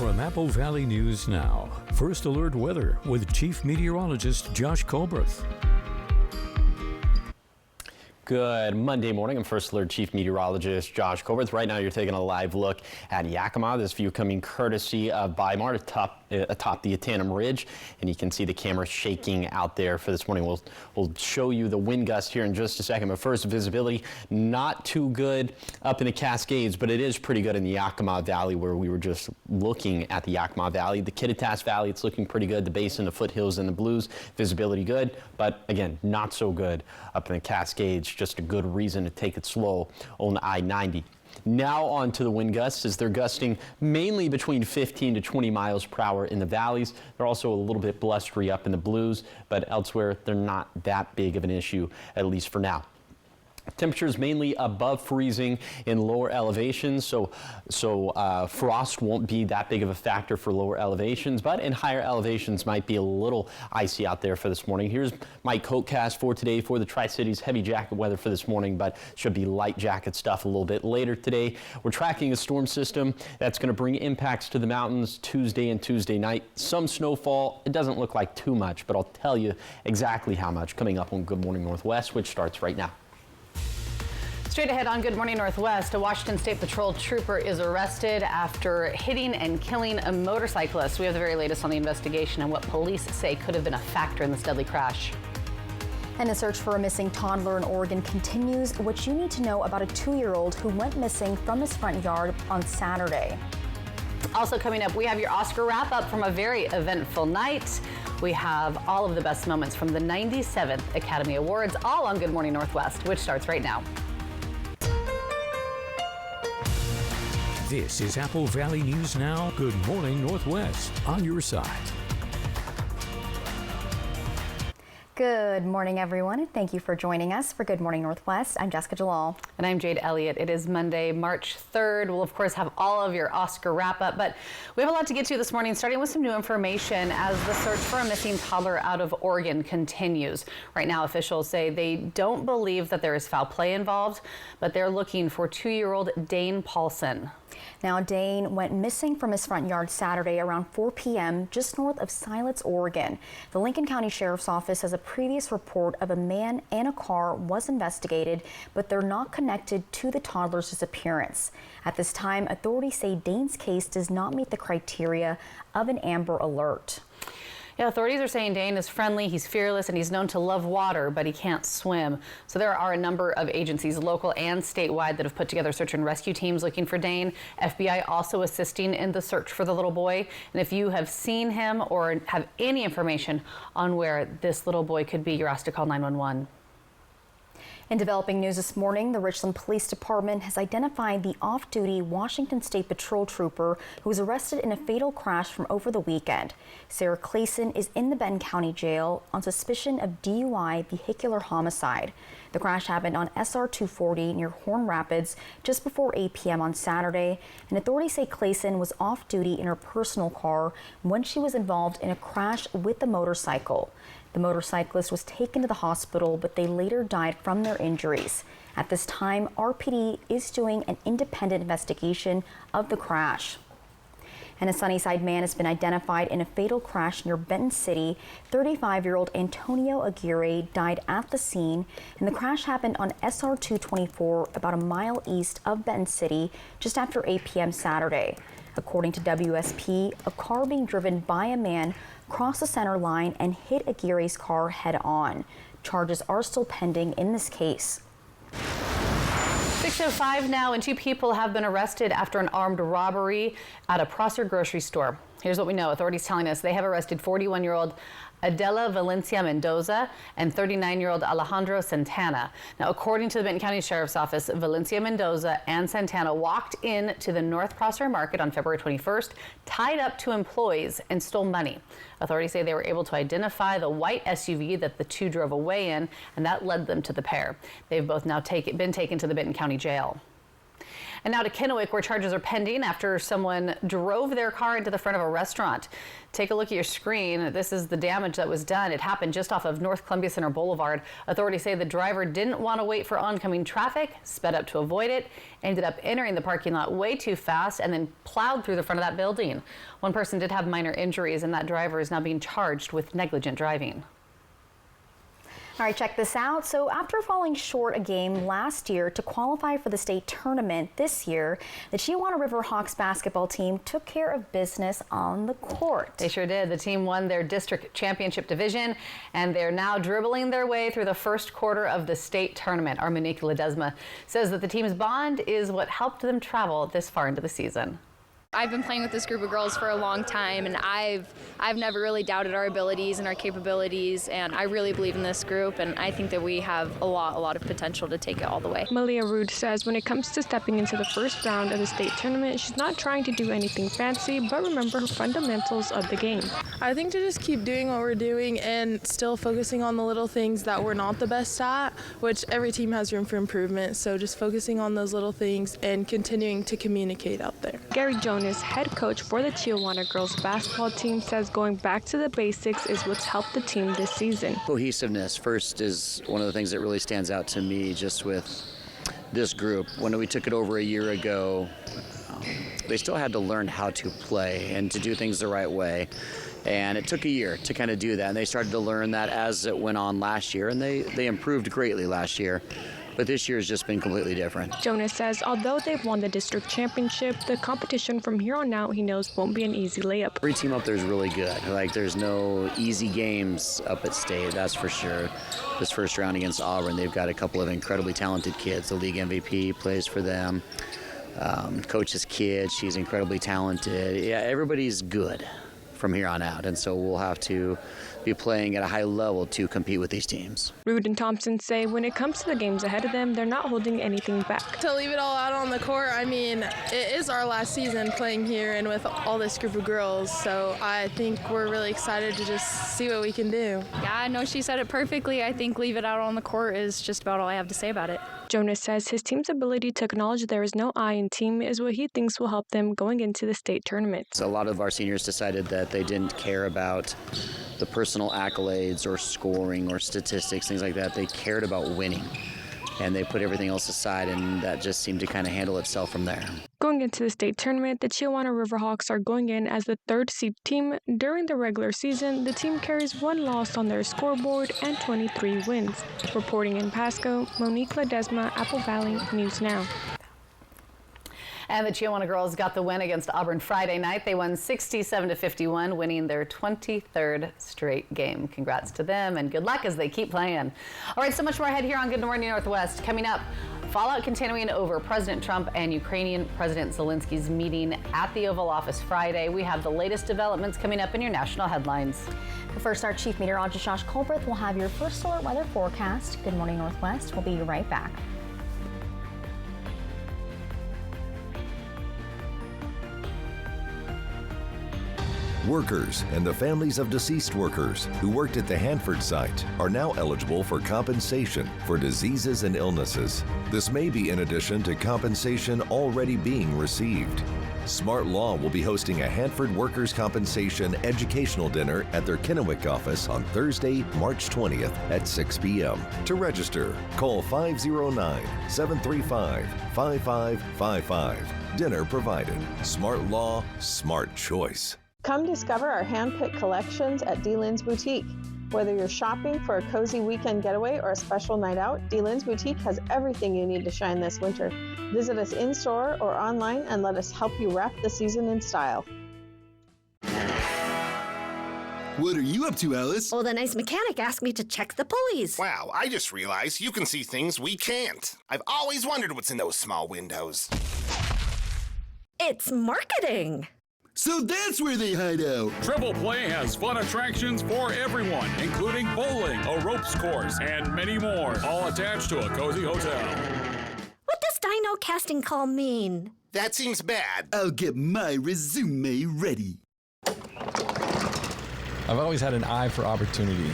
From Apple Valley News Now, First Alert Weather with Chief Meteorologist Josh Colberth. Good Monday morning. I'm First Alert Chief Meteorologist Josh Colberth. Right now you're taking a live look at Yakima. This view coming courtesy of Weimar atop the Atanum Ridge, and you can see the camera shaking out there for this morning. We'll show you the wind gust here in just a second, but first, visibility not too good up in the Cascades, but it is pretty good in the Yakima Valley, where we were just looking at the Yakima Valley. The Kittitas Valley, it's looking pretty good. The Basin, the foothills, and the Blues, visibility good, but again, not so good up in the Cascades. Just a good reason to take it slow on I-90. Now on to the wind gusts, as they're gusting mainly between 15 to 20 miles per hour in the valleys. They're also a little bit blustery up in the Blues, but elsewhere they're not that big of an issue, at least for now. Temperatures mainly above freezing in lower elevations, so frost won't be that big of a factor for lower elevations, but in higher elevations might be a little icy out there for this morning. Here's my coat cast for today for the Tri-Cities. Heavy jacket weather for this morning, but should be light jacket stuff a little bit later today. We're tracking a storm system that's going to bring impacts to the mountains Tuesday and Tuesday night. Some snowfall. It doesn't look like too much, but I'll tell you exactly how much coming up on Good Morning Northwest, which starts right now. Straight ahead on Good Morning Northwest, a Washington State Patrol trooper is arrested after hitting and killing a motorcyclist. We have the very latest on the investigation and what police say could have been a factor in this deadly crash. And the search for a missing toddler in Oregon continues. What you need to know about a 2-year-old who went missing from his front yard on Saturday. Also coming up, we have your Oscar wrap-up from a very eventful night. We have all of the best moments from the 97th Academy Awards, all on Good Morning Northwest, which starts right now. This is Apple Valley News Now. Good Morning Northwest, on your side. Good morning, everyone, and thank you for joining us for Good Morning Northwest. I'm Jessica Jalal. And I'm Jade Elliott. It is Monday, March 3rd. We'll, of course, have all of your Oscar wrap-up, but we have a lot to get to this morning, starting with some new information as the search for a missing toddler out of Oregon continues. Right now, officials say they don't believe that there is foul play involved, but they're looking for 2-year-old Dane Paulson. Now, Dane went missing from his front yard Saturday around 4 p.m. just north of Siletz, Oregon. The Lincoln County Sheriff's Office has a previous report of a man and a car was investigated, but they're not connected to the toddler's disappearance. At this time, authorities say Dane's case does not meet the criteria of an Amber Alert. Yeah, authorities are saying Dane is friendly, he's fearless, and he's known to love water, but he can't swim. So there are a number of agencies, local and statewide, that have put together search and rescue teams looking for Dane. FBI also assisting in the search for the little boy. And if you have seen him or have any information on where this little boy could be, you're asked to call 911. In developing news this morning, the Richland Police Department has identified the off-duty Washington State Patrol trooper who was arrested in a fatal crash from over the weekend. Sarah Clayson is in the Benton County Jail on suspicion of DUI vehicular homicide. The crash happened on SR 240 near Horn Rapids just before 8 p.m. on Saturday, and authorities say Clayson was off-duty in her personal car when she was involved in a crash with the motorcycle. The motorcyclist was taken to the hospital, but they later died from their injuries. At this time, RPD is doing an independent investigation of the crash. And a Sunnyside man has been identified in a fatal crash near Benton City. 35-year-old Antonio Aguirre died at the scene, and the crash happened on SR 224 about a mile east of Benton City just after 8 p.m. Saturday. According to WSP, a car being driven by a man crossed the center line and hit Aguirre's car head-on. Charges are still pending in this case. 6:05 now, and 2 people have been arrested after an armed robbery at a Prosser grocery store. Here's what we know. Authorities telling us they have arrested 41-year-old Adela Valencia Mendoza and 39-year-old Alejandro Santana. Now, according to the Benton County Sheriff's Office, Valencia Mendoza and Santana walked in to the North Prosser Market on February 21st, tied up to employees, and stole money. Authorities say they were able to identify the white SUV that the two drove away in, and that led them to the pair. They've both now been taken to the Benton County Jail. And now to Kennewick, where charges are pending after someone drove their car into the front of a restaurant. Take a look at your screen. This is the damage that was done. It happened just off of North Columbia Center Boulevard. Authorities say the driver didn't want to wait for oncoming traffic, sped up to avoid it, ended up entering the parking lot way too fast, and then plowed through the front of that building. One person did have minor injuries, and that driver is now being charged with negligent driving. All right, check this out. So after falling short a game last year to qualify for the state tournament this year, the Chiawana Riverhawks basketball team took care of business on the court. They sure did. The team won their district championship division, and they're now dribbling their way through the first quarter of the state tournament. Our Monique Ledesma says that the team's bond is what helped them travel this far into the season. I've been playing with this group of girls for a long time, and I've never really doubted our abilities and our capabilities, and I really believe in this group, and I think that we have a lot of potential to take it all the way. Malia Rude says when it comes to stepping into the first round of the state tournament, she's not trying to do anything fancy, but remember her fundamentals of the game. I think to just keep doing what we're doing and still focusing on the little things that we're not the best at, which every team has room for improvement, so just focusing on those little things and continuing to communicate out there. Gary Jones, head coach for the Chiawana girls basketball team, says going back to the basics is what's helped the team this season. Cohesiveness first is one of the things that really stands out to me just with this group. When we took it over a year ago, they still had to learn how to play and to do things the right way. And it took a year to kind of do that. And they started to learn that as it went on last year. And they improved greatly last year. But this year has just been completely different. Jonas says although they've won the district championship, the competition from here on out he knows won't be an easy layup. Every team up there is really good. Like, there's no easy games up at state, that's for sure. This first round against Auburn, they've got a couple of incredibly talented kids. The league MVP plays for them. Coach's kid, she's incredibly talented. Yeah, everybody's good from here on out, and so we'll have to be playing at a high level to compete with these teams. Rude and Thompson say when it comes to the games ahead of them, they're not holding anything back. To leave it all out on the court, I mean, it is our last season playing here and with all this group of girls, so I think we're really excited to just see what we can do. Yeah, I know she said it perfectly. I think leave it out on the court is just about all I have to say about it. Jonas says his team's ability to acknowledge there is no I in team is what he thinks will help them going into the state tournament. So a lot of our seniors decided that they didn't care about the personal accolades or scoring or statistics, things like that. They cared about winning, and they put everything else aside, and that just seemed to kind of handle itself from there. Going into the state tournament, the Chiawana Riverhawks are going in as the third seed team. During the regular season, the team carries 1 loss on their scoreboard and 23 wins. Reporting in Pasco, Monique Ledesma, Apple Valley News Now. And the Chiawana girls got the win against Auburn Friday night. They won 67-51, winning their 23rd straight game. Congrats to them, and good luck as they keep playing. All right, so much more ahead here on Good Morning Northwest. Coming up, fallout continuing over President Trump and Ukrainian President Zelensky's meeting at the Oval Office Friday. We have the latest developments coming up in your national headlines. But first, our Chief Meteorologist Josh Colbreth will have your first alert weather forecast. Good Morning Northwest. We'll be right back. Workers and the families of deceased workers who worked at the Hanford site are now eligible for compensation for diseases and illnesses. This may be in addition to compensation already being received. Smart Law will be hosting a Hanford Workers' Compensation educational dinner at their Kennewick office on Thursday, March 20th at 6 p.m. To register, call 509-735-5555. Dinner provided. Smart Law, smart choice. Come discover our hand-picked collections at D. Lynn's Boutique. Whether you're shopping for a cozy weekend getaway or a special night out, D. Lynn's Boutique has everything you need to shine this winter. Visit us in-store or online and let us help you wrap the season in style. What are you up to, Alice? Well, the nice mechanic asked me to check the pulleys. Wow, I just realized you can see things we can't. I've always wondered what's in those small windows. It's marketing. So that's where they hide out. Triple Play has fun attractions for everyone, including bowling, a ropes course, and many more, all attached to a cozy hotel. What does Dino Casting Call mean? That seems bad. I'll get my resume ready. I've always had an eye for opportunity.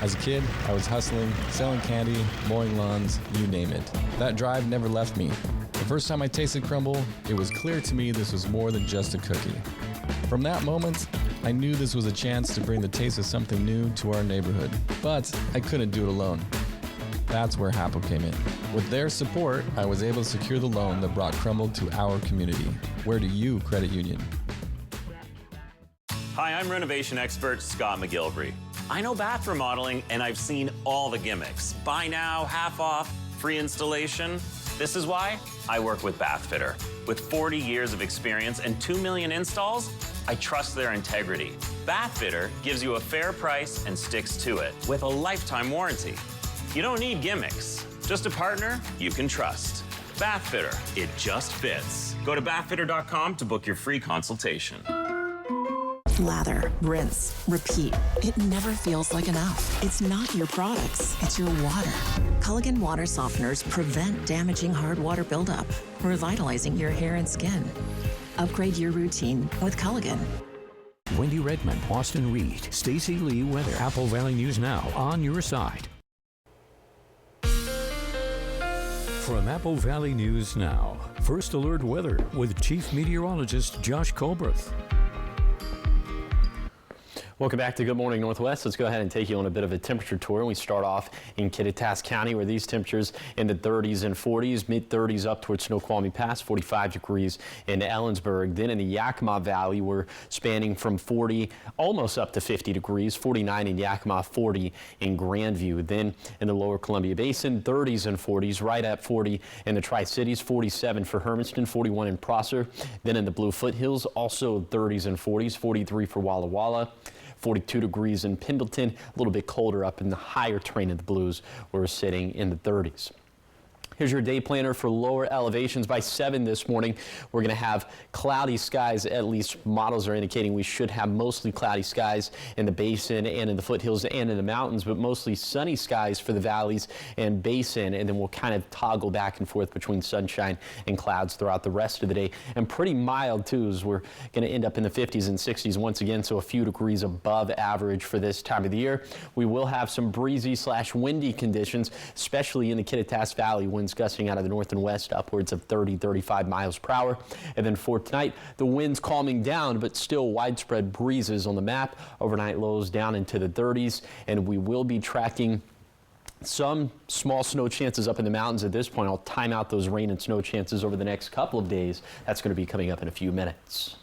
As a kid, I was hustling, selling candy, mowing lawns, you name it. That drive never left me. The first time I tasted crumble, it was clear to me this was more than just a cookie. From that moment, I knew this was a chance to bring the taste of something new to our neighborhood, but I couldn't do it alone. That's where Happel came in. With their support, I was able to secure the loan that brought crumble to our community. Where do you credit union? Hi, I'm renovation expert Scott McGilvery. I know bath remodeling, and I've seen all the gimmicks. Buy now, half off, free installation. This is why I work with Bathfitter. With 40 years of experience and 2 million installs, I trust their integrity. Bathfitter gives you a fair price and sticks to it with a lifetime warranty. You don't need gimmicks, just a partner you can trust. Bathfitter, it just fits. Go to bathfitter.com to book your free consultation. Lather, rinse, repeat. It never feels like enough. It's not your products, it's your water. Culligan water softeners prevent damaging hard water buildup, revitalizing your hair and skin. Upgrade your routine with Culligan. Wendy Redmond, Austin Reed, Stacey Lee weather. Apple Valley News Now on your side. From Apple Valley News Now, First Alert Weather with Chief Meteorologist Josh Colbreth. Welcome back to Good Morning Northwest. Let's go ahead and take you on a bit of a temperature tour. We start off in Kittitas County, where these temperatures in the 30s and 40s, mid-30s up towards Snoqualmie Pass, 45 degrees in Ellensburg. Then in the Yakima Valley, we're spanning from 40 almost up to 50 degrees, 49 in Yakima, 40 in Grandview. Then in the lower Columbia Basin, 30s and 40s, right at 40 in the Tri-Cities, 47 for Hermiston, 41 in Prosser. Then in the Blue Foothills, also 30s and 40s, 43 for Walla Walla. 42 degrees in Pendleton, a little bit colder up in the higher terrain of the Blues, where we're sitting in the 30s. Here's your day planner for lower elevations. By 7 this morning, we're going to have cloudy skies. At least models are indicating we should have mostly cloudy skies in the basin and in the foothills and in the mountains, but mostly sunny skies for the valleys and basin. And then we'll kind of toggle back and forth between sunshine and clouds throughout the rest of the day. And pretty mild, too, as we're going to end up in the 50s and 60s once again, so a few degrees above average for this time of the year. We will have some breezy/windy conditions, especially in the Kittitas Valley. Winds gusting out of the north and west upwards of 30-35 miles per hour. And then for tonight, the winds calming down, but still widespread breezes on the map. Overnight lows down into the 30s, and we will be tracking some small snow chances up in the mountains at this point. I'll time out those rain and snow chances over the next couple of days. That's going to be coming up in a few minutes.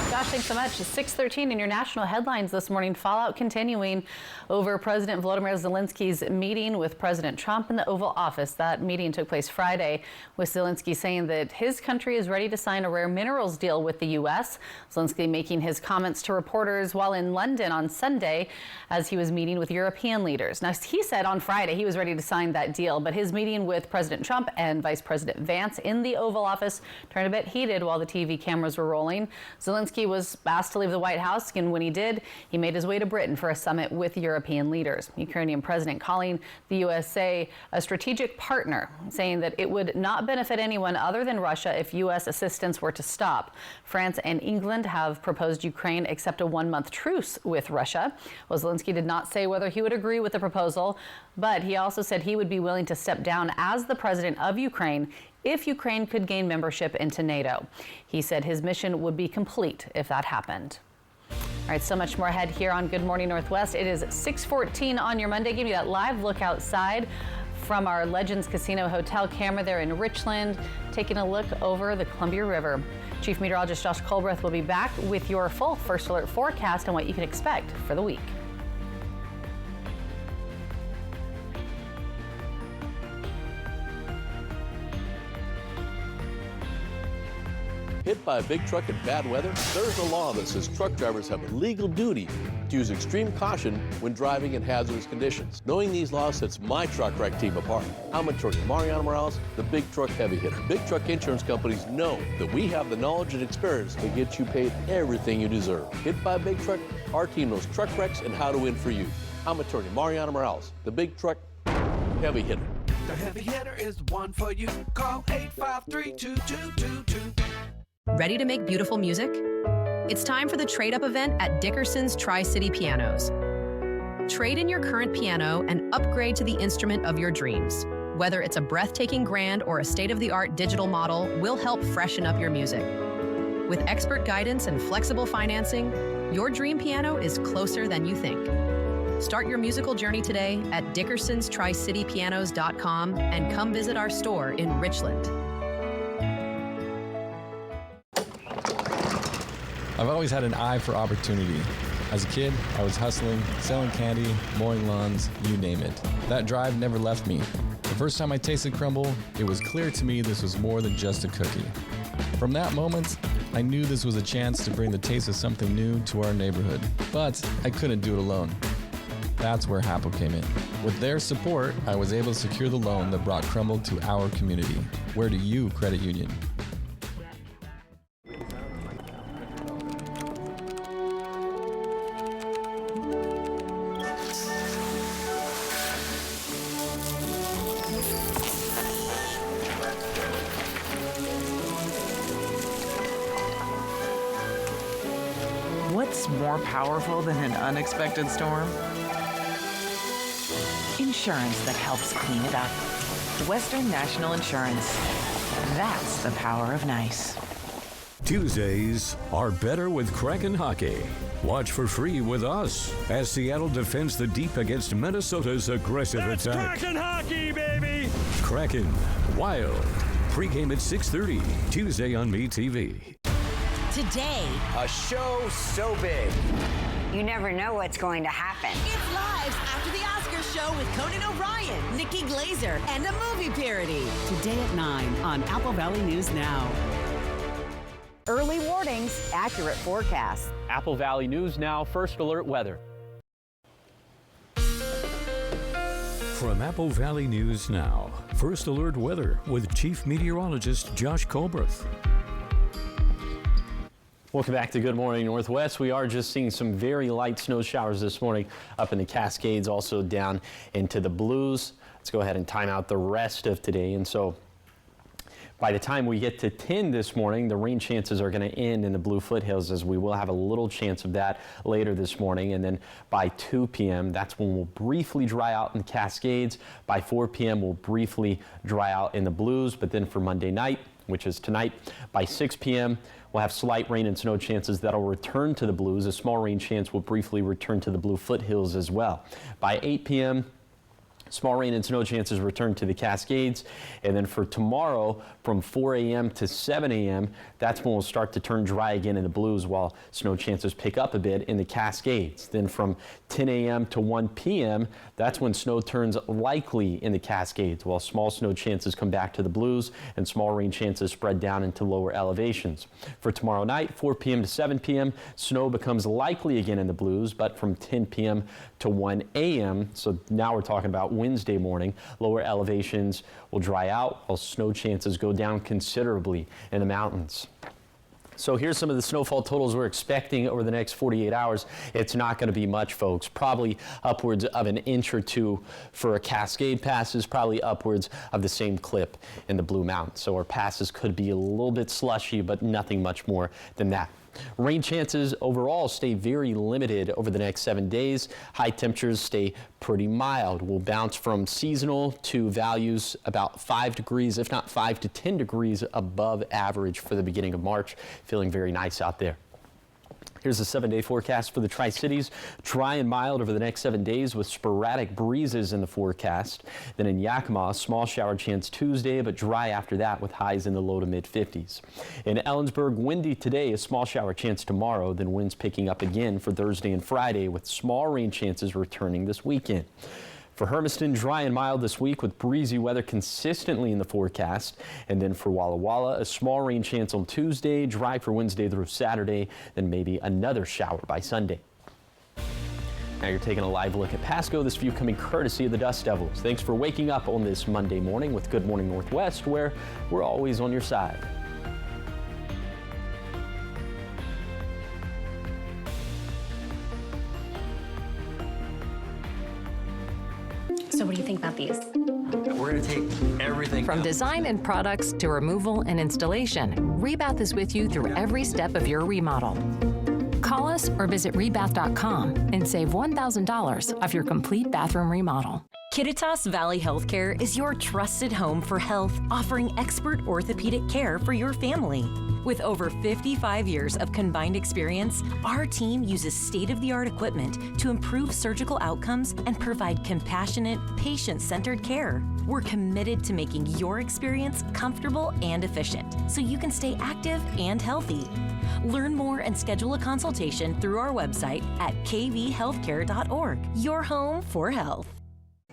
Josh, thanks so much. 6:13 in your national headlines this morning. Fallout continuing over President Volodymyr Zelensky's meeting with President Trump in the Oval Office. That meeting took place Friday, with Zelensky saying that his country is ready to sign a rare minerals deal with the U.S. Zelensky making his comments to reporters while in London on Sunday as he was meeting with European leaders. Now, he said on Friday he was ready to sign that deal, but his meeting with President Trump and Vice President Vance in the Oval Office turned a bit heated while the TV cameras were rolling. Zelensky was asked to leave the White House, and when he did, he made his way to Britain for a summit with European leaders. Ukrainian president calling the USA a strategic partner, saying that it would not benefit anyone other than Russia if U.S. assistance were to stop. France and England have proposed Ukraine accept a one-month truce with Russia. Well, Zelensky did not say whether he would agree with the proposal, but he also said he would be willing to step down as the president of Ukraine if Ukraine could gain membership into NATO. He said his mission would be complete if that happened. All right, so much more ahead here on Good Morning Northwest. It is 6:14 on your Monday. Give you that live look outside from our Legends Casino Hotel camera there in Richland, taking a look over the Columbia River. Chief Meteorologist Josh Colbreth will be back with your full First Alert forecast on what you can expect for the week. Hit by a big truck in bad weather? There's a law that says truck drivers have a legal duty to use extreme caution when driving in hazardous conditions. Knowing these laws sets my truck wreck team apart. I'm attorney Mariano Morales, the Big Truck Heavy Hitter. Big truck insurance companies know that we have the knowledge and experience to get you paid everything you deserve. Hit by a big truck, our team knows truck wrecks and how to win for you. I'm attorney Mariano Morales, the Big Truck Heavy Hitter. The Heavy Hitter is the one for you. Call 853-2222. Ready to make beautiful music? It's time for the Trade Up event at Dickerson's Tri-City Pianos. Trade in your current piano and upgrade to the instrument of your dreams. Whether it's a breathtaking grand or a state-of-the-art digital model, we'll help freshen up your music. With expert guidance and flexible financing, your dream piano is closer than you think. Start your musical journey today at DickersonsTriCityPianos.com and come visit our store in Richland. I've always had an eye for opportunity. As a kid, I was hustling, selling candy, mowing lawns, you name it. That drive never left me. The first time I tasted crumble, it was clear to me this was more than just a cookie. From that moment, I knew this was a chance to bring the taste of something new to our neighborhood. But I couldn't do it alone. That's where Happel came in. With their support, I was able to secure the loan that brought crumble to our community. Where do you credit union? What's more powerful than an unexpected storm? Insurance that helps clean it up. Western National Insurance. That's the power of nice. Tuesdays are better with Kraken Hockey. Watch for free with us as Seattle defends the deep against Minnesota's aggressive attack. Kraken Hockey, baby! Kraken Wild. Pre-game at 6:30, Tuesday on MeTV. Today, a show so big. You never know what's going to happen. It's live after the Oscars show with Conan O'Brien, Nikki Glazer, and a movie parody. Today at 9 on Apple Valley News Now. Early warnings, accurate forecasts. Apple Valley News Now, First Alert Weather. From Apple Valley News Now, First Alert Weather with Chief Meteorologist Josh Colbreth. Welcome back to Good Morning Northwest. We are just seeing some very light snow showers this morning up in the Cascades, also down into the Blues. Let's go ahead and time out the rest of today. And so by the time we get to 10 this morning, the rain chances are going to end in the Blue Foothills, as we will have a little chance of that later this morning. And then by 2 p.m., that's when we'll briefly dry out in the Cascades. By 4 p.m., we'll briefly dry out in the Blues. But then for Monday night, which is tonight, by 6 p.m., we'll have slight rain and snow chances that'll return to the Blues. A small rain chance will briefly return to the Blue Foothills as well. By 8 p.m., small rain and snow chances return to the Cascades. And then for tomorrow, from 4 a.m. to 7 a.m., that's when we'll start to turn dry again in the Blues, while snow chances pick up a bit in the Cascades. Then from 10 a.m. to 1 p.m., that's when snow turns likely in the Cascades, while small snow chances come back to the Blues and small rain chances spread down into lower elevations. For tomorrow night, 4 p.m. to 7 p.m., snow becomes likely again in the Blues, but from 10 p.m. to 1 a.m., so now we're talking about Wednesday morning, lower elevations will dry out while snow chances go down considerably in the mountains. So here's some of the snowfall totals we're expecting over the next 48 hours. It's not going to be much, folks. Probably upwards of an inch or two for a Cascade passes, probably upwards of the same clip in the Blue Mountains. So our passes could be a little bit slushy, but nothing much more than that. Rain chances overall stay very limited over the next 7 days. High temperatures stay pretty mild. We'll bounce from seasonal to values about 5 degrees, if not 5 to 10 degrees above average for the beginning of March. Feeling very nice out there. Here's the 7-day forecast for the Tri-Cities. Dry and mild over the next 7 days with sporadic breezes in the forecast. Then in Yakima, small shower chance Tuesday, but dry after that with highs in the low to mid 50s. In Ellensburg, windy today, a small shower chance tomorrow, then winds picking up again for Thursday and Friday with small rain chances returning this weekend. For Hermiston, dry and mild this week with breezy weather consistently in the forecast. And then for Walla Walla, a small rain chance on Tuesday, dry for Wednesday through Saturday, then maybe another shower by Sunday. Now you're taking a live look at Pasco. This view coming courtesy of the Dust Devils. Thanks for waking up on this Monday morning with Good Morning Northwest, where we're always on your side. So what do you think about these? We're going to take everything. From design and products to removal and installation, Rebath is with you through every step of your remodel. Call us or visit rebath.com and save $1,000 off your complete bathroom remodel. Kittitas Valley Healthcare is your trusted home for health, offering expert orthopedic care for your family. With over 55 years of combined experience, our team uses state-of-the-art equipment to improve surgical outcomes and provide compassionate, patient-centered care. We're committed to making your experience comfortable and efficient, so you can stay active and healthy. Learn more and schedule a consultation through our website at kvhealthcare.org. Your home for health.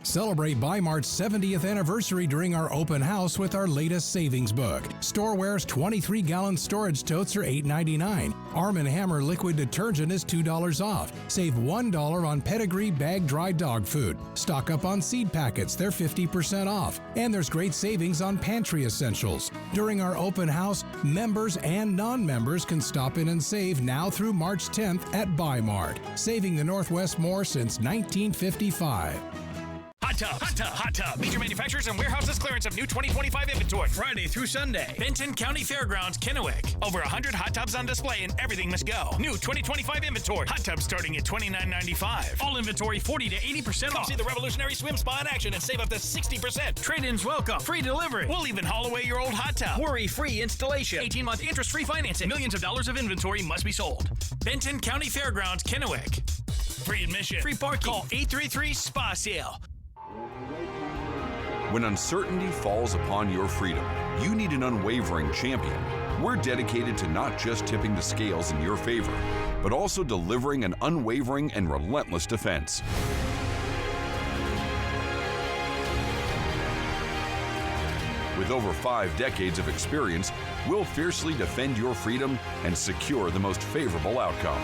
Celebrate Bi-Mart's 70th anniversary during our open house with our latest savings book. Storeware's 23-gallon storage totes are $8.99. Arm & Hammer liquid detergent is $2 off. Save $1 on Pedigree bag dry dog food. Stock up on seed packets, they're 50% off. And there's great savings on pantry essentials. During our open house, members and non-members can stop in and save now through March 10th at Bi-Mart, saving the Northwest more since 1955. Hot Tub. Major manufacturers and warehouses clearance of new 2025 inventory. Friday through Sunday. Benton County Fairgrounds, Kennewick. Over 100 hot tubs on display and everything must go. New 2025 inventory. Hot tubs starting at $29.95. All inventory 40 to 80% off. See the revolutionary swim spa in action and save up to 60%. Trade-ins welcome. Free delivery. We'll even haul away your old hot tub. Worry-free installation. 18-month interest-free financing. Millions of dollars of inventory must be sold. Benton County Fairgrounds, Kennewick. Free admission. Free parking. Call 833-SPA-SALE. When uncertainty falls upon your freedom, you need an unwavering champion. We're dedicated to not just tipping the scales in your favor, but also delivering an unwavering and relentless defense. With over 5 decades of experience, we'll fiercely defend your freedom and secure the most favorable outcome.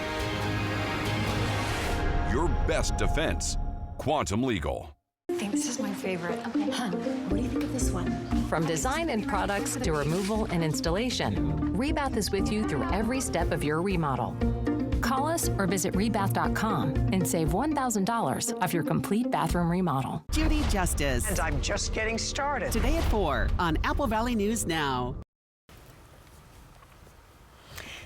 Your best defense, Quantum Legal. I think this is my favorite. Okay, hon, what do you think of this one? From design and products to removal and installation, Rebath is with you through every step of your remodel. Call us or visit rebath.com and save $1,000 off your complete bathroom remodel. Judy Justice. And I'm just getting started. Today at 4 on Apple Valley News Now.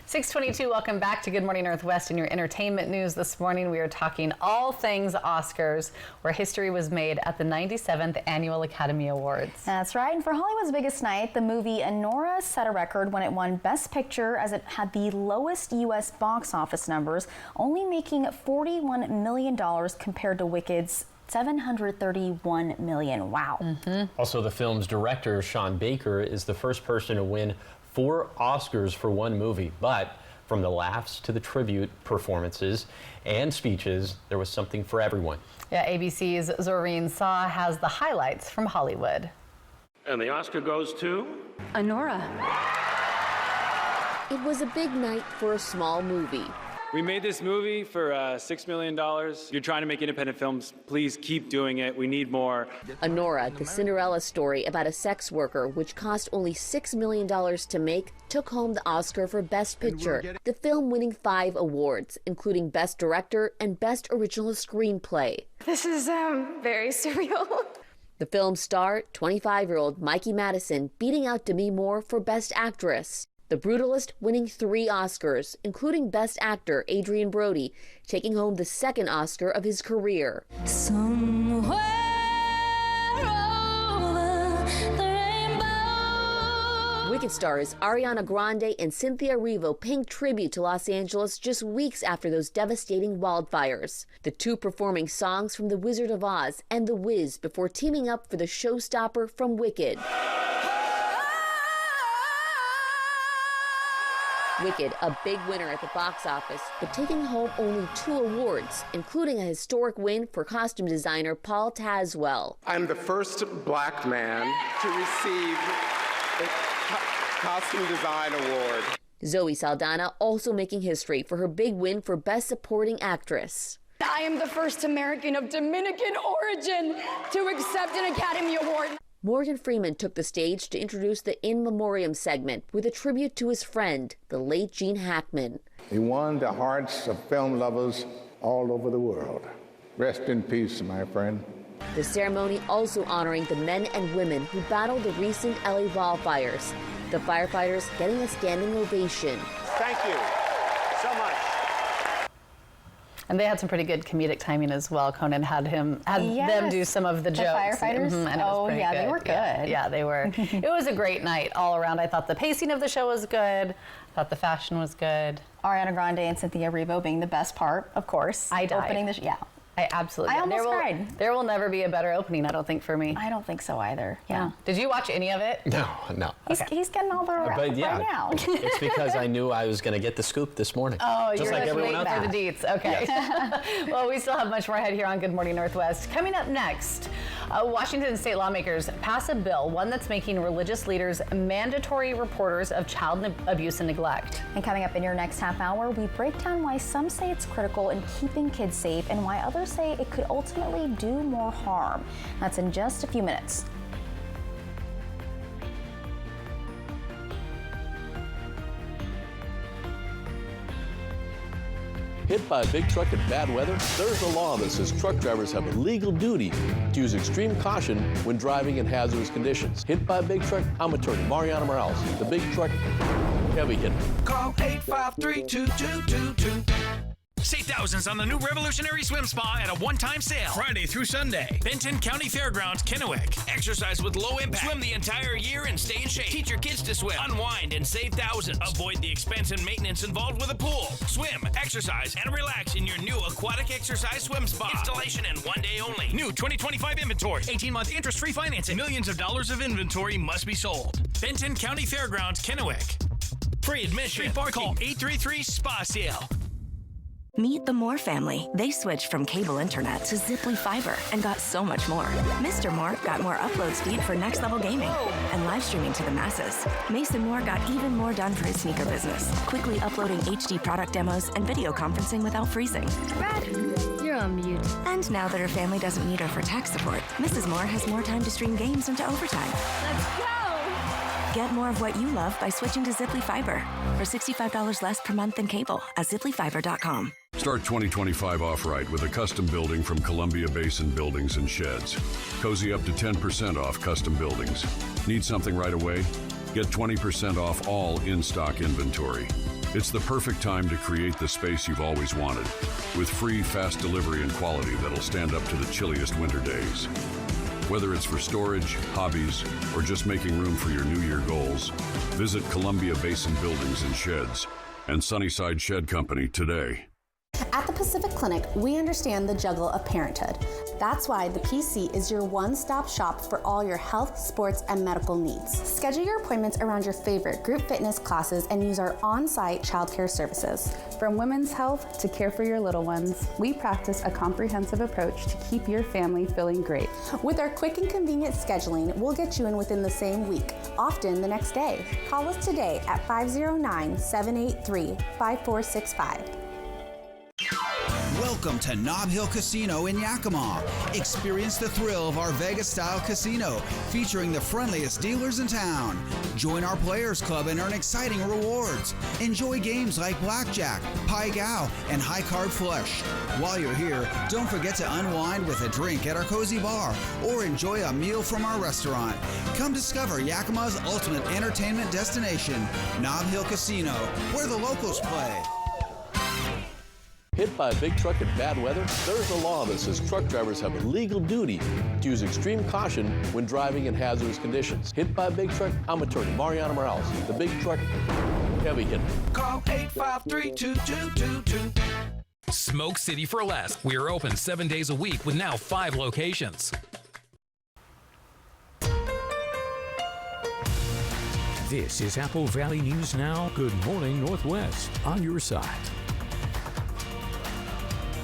622, welcome back to Good Morning Northwest. In your entertainment news this morning, we are talking all things Oscars, where history was made at the 97th Annual Academy Awards. That's right, and for Hollywood's biggest night, the movie Anora set a record when it won Best Picture, as it had the lowest U.S. box office numbers, only making $41 million compared to Wicked's $731 million. Wow. Also, the film's director, Sean Baker, is the first person to win 4 Oscars for one movie, but from the laughs to the tribute performances and speeches, there was something for everyone. Yeah, ABC's Zoreen Saw has the highlights from Hollywood. And the Oscar goes to? Anora. It was a big night for a small movie. We made this movie for $6 million. You're trying to make independent films. Please keep doing it. We need more. Anora, the Cinderella story about a sex worker, which cost only $6 million to make, took home the Oscar for Best Picture, the film winning 5 awards, including Best Director and Best Original Screenplay. This is very surreal. The film's star, 25-year-old Mikey Madison, beating out Demi Moore for Best Actress. The Brutalist winning 3 Oscars, including Best Actor Adrian Brody, taking home the 2nd Oscar of his career. Somewhere over the rainbow. Wicked stars Ariana Grande and Cynthia Erivo paying tribute to Los Angeles just weeks after those devastating wildfires. The two performing songs from The Wizard of Oz and The Wiz before teaming up for the showstopper from Wicked. Wicked, a big winner at the box office, but taking home only 2 awards, including a historic win for costume designer Paul Tazwell. I'm the first black man to receive a costume design award. Zoe Saldana also making history for her big win for Best Supporting Actress. I am the first American of Dominican origin to accept an Academy Award. Morgan Freeman took the stage to introduce the In Memoriam segment with a tribute to his friend, the late Gene Hackman. He won the hearts of film lovers all over the world. Rest in peace, my friend. The ceremony also honoring the men and women who battled the recent LA wildfires. The firefighters getting a standing ovation. Thank you so much. And they had some pretty good comedic timing as well. Conan had them do some of the jokes. Firefighters? And it was pretty they good. were good. Yeah, they were. It was a great night all around. I thought the pacing of the show was good. I thought the fashion was good. Ariana Grande and Cynthia Erivo being the best part, of course. I died. Opening the I absolutely. I almost cried. There will never be a better opening, I don't think, for me. I don't think so either. Yeah. Did you watch any of it? No. He's getting all the right now. It's because I knew I was going to get the scoop this morning. Oh, just you're like just everyone waiting else. for the deets. Okay. Yes. Well, we still have much more ahead here on Good Morning Northwest. Coming up next, Washington state lawmakers pass a bill, one that's making religious leaders mandatory reporters of child abuse and neglect. And coming up in your next half hour, we break down why some say it's critical in keeping kids safe and why others say it could ultimately do more harm. That's in just a few minutes. Hit by a big truck in bad weather? There's a law that says truck drivers have a legal duty to use extreme caution when driving in hazardous conditions. Hit by a big truck? I'm attorney Mariana Morales, the big truck heavy hitter. Call 853-2222. Save thousands on the new Revolutionary Swim Spa at a one-time sale. Friday through Sunday. Benton County Fairgrounds, Kennewick. Exercise with low impact. Swim the entire year and stay in shape. Teach your kids to swim. Unwind and save thousands. Avoid the expense and maintenance involved with a pool. Swim, exercise, and relax in your new aquatic exercise swim spa. Installation and one day only. New 2025 inventory. 18-month interest-free financing. Millions of dollars of inventory must be sold. Benton County Fairgrounds, Kennewick. Free admission. Call 833-SPA-SALE. Meet the Moore family. They switched from cable internet to Ziply Fiber and got so much more. Mr. Moore got more upload speed for next level gaming and live streaming to the masses. Mason Moore got even more done for his sneaker business, quickly uploading HD product demos and video conferencing without freezing. Brad, you're on mute. And now that her family doesn't need her for tech support, Mrs. Moore has more time to stream games into overtime. Let's go! Get more of what you love by switching to Ziply Fiber for $65 less per month than cable at ziplyfiber.com. Start 2025 off right with a custom building from Columbia Basin Buildings and Sheds. Cozy up to 10% off custom buildings. Need something right away? Get 20% off all in-stock inventory. It's the perfect time to create the space you've always wanted, with free, fast delivery and quality that'll stand up to the chilliest winter days. Whether it's for storage, hobbies, or just making room for your New Year goals, visit Columbia Basin Buildings and Sheds and Sunnyside Shed Company today. At the Pacific Clinic, we understand the juggle of parenthood. That's why the PC is your one-stop shop for all your health, sports, and medical needs. Schedule your appointments around your favorite group fitness classes and use our on-site childcare services. From women's health to care for your little ones, we practice a comprehensive approach to keep your family feeling great. With our quick and convenient scheduling, we'll get you in within the same week, often the next day. Call us today at 509-783-5465. Welcome to Nob Hill Casino in Yakima. Experience the thrill of our Vegas-style casino, featuring the friendliest dealers in town. Join our Players Club and earn exciting rewards. Enjoy games like Blackjack, Pai Gow, and High Card Flush. While you're here, don't forget to unwind with a drink at our cozy bar or enjoy a meal from our restaurant. Come discover Yakima's ultimate entertainment destination, Nob Hill Casino, where the locals play. Hit by a big truck in bad weather? There's a law that says truck drivers have a legal duty to use extreme caution when driving in hazardous conditions. Hit by a big truck? I'm attorney Mariana Morales, the big truck heavy hitter. Call 853-2222. Smoke City for Less. We are open 7 days a week with now 5 locations. This is Apple Valley News Now. Good morning, Northwest. On your side.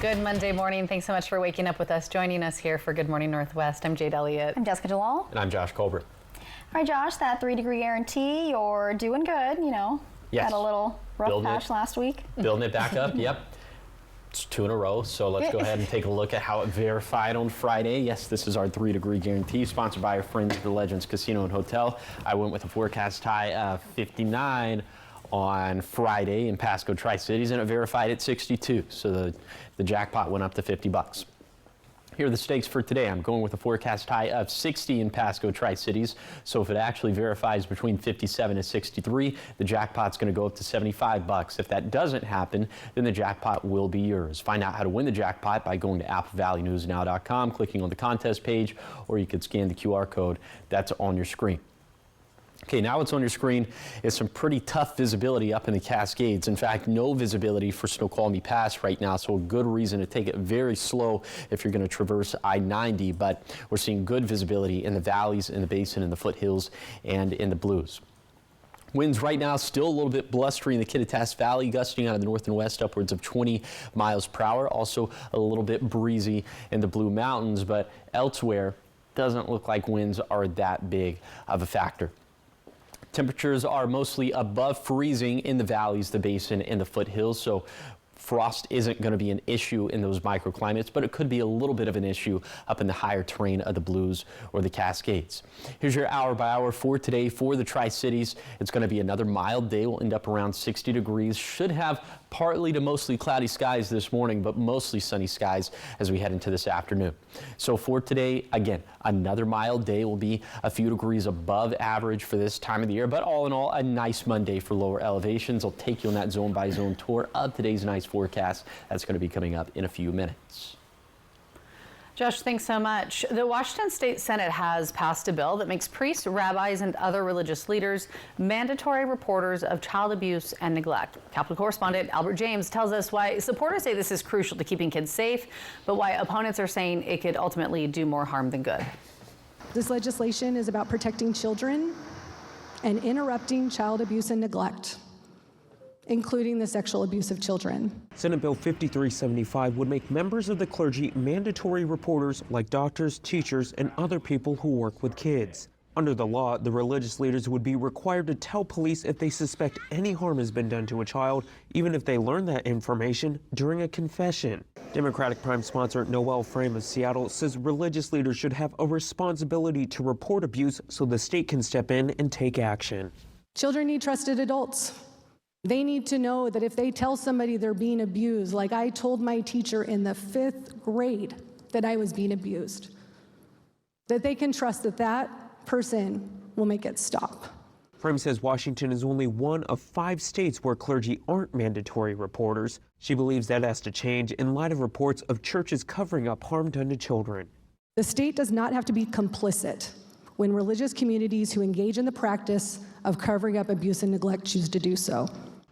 Good Monday morning. Thanks so much for waking up with us, joining us here for Good Morning Northwest. I'm Jade Elliott. I'm Jessica Jalal. And I'm Josh Colbert. All right, Josh, that 3-degree guarantee, you're doing good, you know. Yes. Had a little rough patch last week. Building it back up, yep. It's 2 in a row, so let's go ahead and take a look at how it verified on Friday. Yes, this is our 3-degree guarantee, sponsored by our friends at the Legends Casino and Hotel. I went with a forecast high of 59 on Friday in Pasco Tri-Cities, and it verified at 62. So the jackpot went up to $50. Here are the stakes for today. I'm going with a forecast high of 60 in Pasco Tri-Cities. So if it actually verifies between 57 and 63, the jackpot's going to go up to $75. If that doesn't happen, then the jackpot will be yours. Find out how to win the jackpot by going to AppleValleyNewsNow.com, clicking on the contest page, or you could scan the QR code that's on your screen. Okay, now what's on your screen is some pretty tough visibility up in the Cascades. In fact, no visibility for Snoqualmie Pass right now, so a good reason to take it very slow if you're going to traverse I-90, but we're seeing good visibility in the valleys, in the basin, in the foothills, and in the blues. Winds right now still a little bit blustery in the Kittitas Valley, gusting out of the north and west upwards of 20 miles per hour. Also a little bit breezy in the Blue Mountains, but elsewhere doesn't look like winds are that big of a factor. Temperatures are mostly above freezing in the valleys, the basin, and the foothills, so frost isn't going to be an issue in those microclimates, but it could be a little bit of an issue up in the higher terrain of the Blues or the Cascades. Here's your hour by hour for today for the Tri-Cities. It's going to be another mild day. We'll end up around 60 degrees. Should have partly to mostly cloudy skies this morning, but mostly sunny skies as we head into this afternoon. So for today, again, another mild day. Will be a few degrees above average for this time of the year, but all in all, a nice Monday for lower elevations. I'll take you on that zone by zone tour of today's nice forecast. That's going to be coming up in a few minutes. Josh, thanks so much. The Washington State Senate has passed a bill that makes priests, rabbis, and other religious leaders mandatory reporters of child abuse and neglect. Capitol correspondent Albert James tells us why supporters say this is crucial to keeping kids safe, but why opponents are saying it could ultimately do more harm than good. This legislation is about protecting children and interrupting child abuse and neglect, including the sexual abuse of children. Senate Bill 5375 would make members of the clergy mandatory reporters like doctors, teachers, and other people who work with kids. Under the law, the religious leaders would be required to tell police if they suspect any harm has been done to a child, even if they learn that information during a confession. Democratic Prime sponsor Noel Frame of Seattle says religious leaders should have a responsibility to report abuse so the state can step in and take action. Children need trusted adults. They need to know that if they tell somebody they're being abused, like I told my teacher in the 5th grade that I was being abused, that they can trust that that person will make it stop. Frame says Washington is only one of 5 states where clergy aren't mandatory reporters. She believes that has to change in light of reports of churches covering up harm done to children. The state does not have to be complicit when religious communities who engage in the practice of covering up abuse and neglect choose to do so.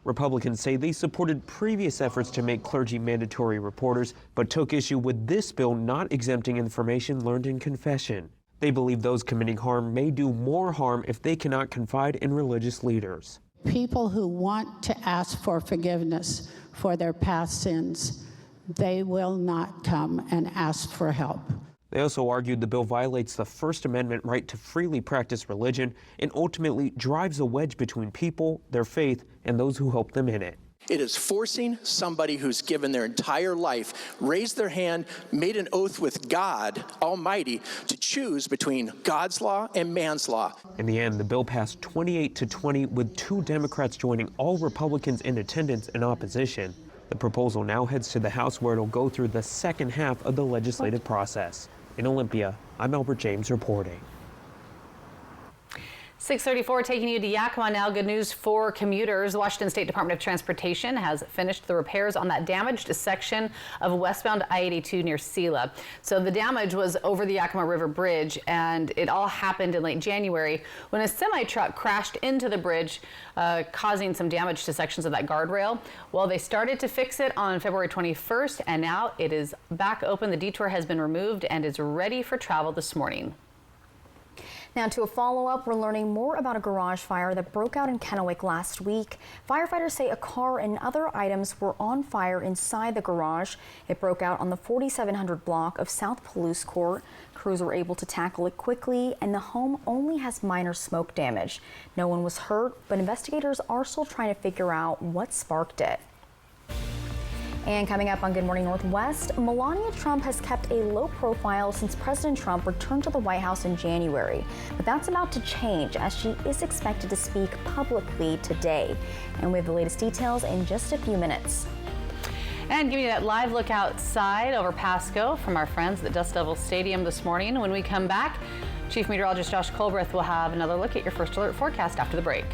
Republicans say they supported previous efforts to make clergy mandatory reporters, but took issue with this bill not exempting information learned in confession. They believe those committing harm may do more harm if they cannot confide in religious leaders. People who want to ask for forgiveness for their past sins, they will not come and ask for help. They also argued the bill violates the First Amendment right to freely practice religion and ultimately drives a wedge between people, their faith, and those who help them in it. It is forcing somebody who's given their entire life, raised their hand, made an oath with God Almighty to choose between God's law and man's law. In the end, the bill passed 28-20 with 2 Democrats joining all Republicans in attendance and opposition. The proposal now heads to the House where it'll go through the second half of the legislative process. In Olympia, I'm Albert James reporting. 6:34, taking you to Yakima now. Good news for commuters. The Washington State Department of Transportation has finished the repairs on that damaged section of westbound I-82 near Sela. So the damage was over the Yakima River Bridge, and it all happened in late January when a semi-truck crashed into the bridge, causing some damage to sections of that guardrail. Well, they started to fix it on February 21st, and now it is back open. The detour has been removed and is ready for travel this morning. Now to a follow-up, we're learning more about a garage fire that broke out in Kennewick last week. Firefighters say a car and other items were on fire inside the garage. It broke out on the 4700 block of South Palouse Court. Crews were able to tackle it quickly, and the home only has minor smoke damage. No one was hurt, but investigators are still trying to figure out what sparked it. And coming up on Good Morning Northwest, Melania Trump has kept a low profile since President Trump returned to the White House in January. But that's about to change as she is expected to speak publicly today. And we have the latest details in just a few minutes. And giving you that live look outside over Pasco from our friends at the Dust Devil Stadium this morning. When we come back, Chief Meteorologist Josh Colbreth will have another look at your First Alert forecast after the break.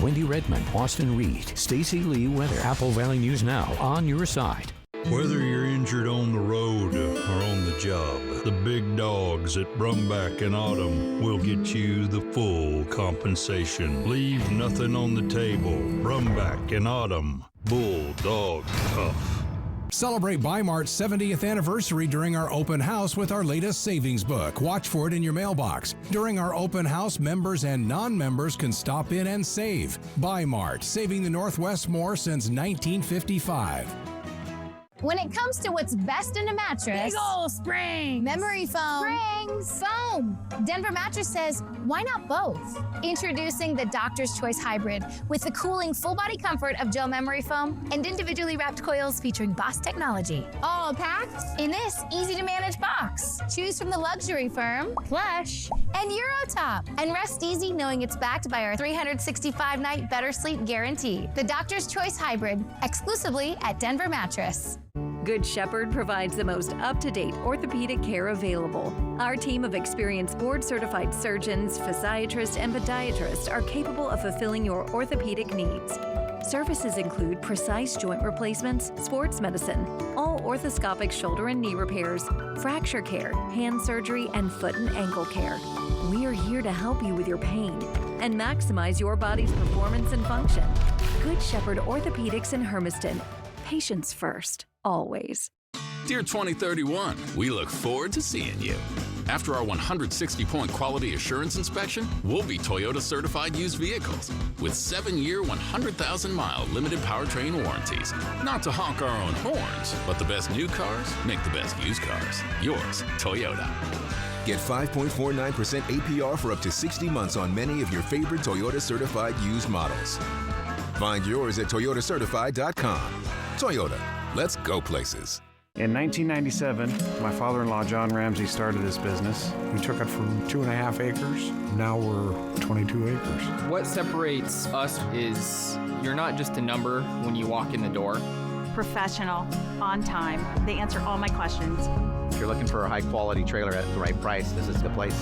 Wendy Redmond, Austin Reed, Stacy Lee weather. Apple Valley News Now on your side. Whether you're injured on the road or on the job, the big dogs at Brumback and Autumn will get you the full compensation. Leave nothing on the table. Brumback and Autumn, Bulldog Tough. Celebrate Bi-Mart's 70th anniversary during our open house with our latest savings book. Watch for it in your mailbox. During our open house, members and non-members can stop in and save. Bi-Mart, saving the Northwest more since 1955. When it comes to what's best in a mattress, big ol' springs, memory foam, springs, foam. Denver Mattress says, why not both? Introducing the Doctor's Choice Hybrid with the cooling full body comfort of gel memory foam and individually wrapped coils featuring Boss technology. All packed in this easy to manage box. Choose from the luxury firm, Plush, and Eurotop. And rest easy knowing it's backed by our 365-night better sleep guarantee. The Doctor's Choice Hybrid, exclusively at Denver Mattress. Good Shepherd provides the most up-to-date orthopedic care available. Our team of experienced board-certified surgeons, physiatrists, and podiatrists are capable of fulfilling your orthopedic needs. Services include precise joint replacements, sports medicine, all orthoscopic shoulder and knee repairs, fracture care, hand surgery, and foot and ankle care. We are here to help you with your pain and maximize your body's performance and function. Good Shepherd Orthopedics in Hermiston. Patients first, always. Dear 2031, we look forward to seeing you. After our 160-point quality assurance inspection, we'll be Toyota certified used vehicles with 7-year, 100,000-mile limited powertrain warranties. Not to honk our own horns, but the best new cars make the best used cars. Yours, Toyota. Get 5.49% APR for up to 60 months on many of your favorite Toyota certified used models. Find yours at toyotacertified.com. Toyota, let's go places. In 1997, my father-in-law, John Ramsey, started this business. We took it from 2.5 acres. Now we're 22 acres. What separates us is you're not just a number when you walk in the door. Professional, on time. They answer all my questions. If you're looking for a high-quality trailer at the right price, this is the place.